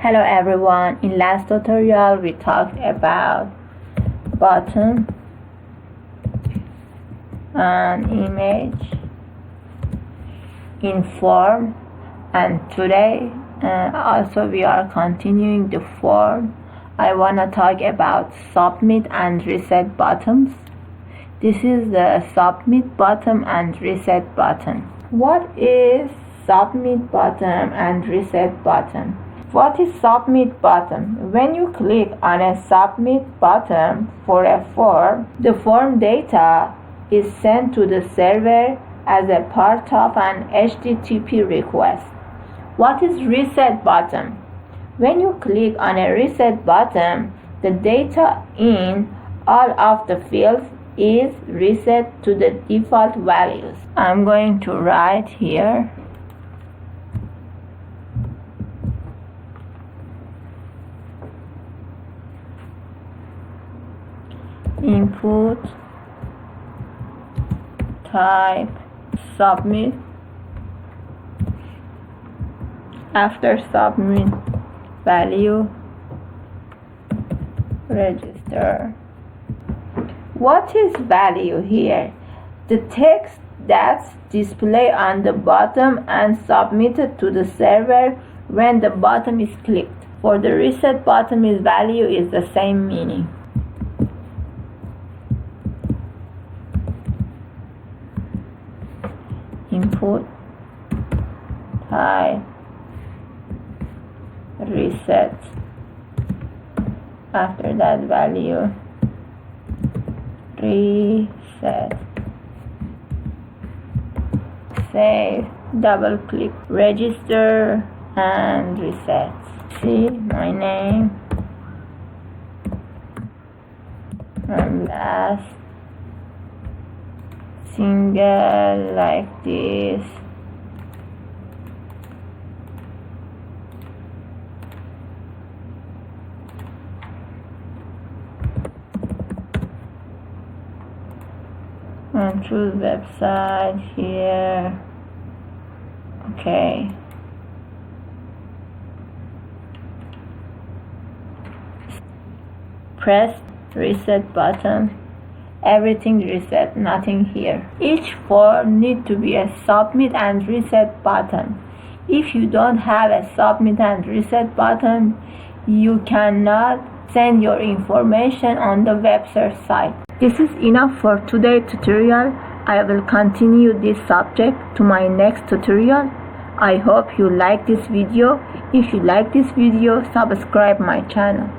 Hello everyone, in last tutorial we talked about button and image in form, and today also we are continuing the form. I want to talk about submit and reset buttons. This is the submit button and reset button. What is submit button and reset button? What is submit button? When you click on a submit button for a form, the form data is sent to the server as a part of an HTTP request. What is reset button? When you click on a reset button, the data in all of the fields is reset to the default values. I'm going to write here input type submit. After submit, value register. What is value here? The text that's displayed on the bottom and submitted to the server when the button is clicked. For the reset button, its value is the same meaning. Input type reset. After that, value reset. Save, double click, register and reset. See my name and last single like this. And choose website here. Okay. Press reset button. Everything reset, nothing here. Each form need to be a submit and reset button. If you don't have a submit and reset button, you cannot send your information on the website site. This is enough for today's tutorial. I will continue this subject to my next tutorial. I hope you like this video. If you like this video, subscribe my channel.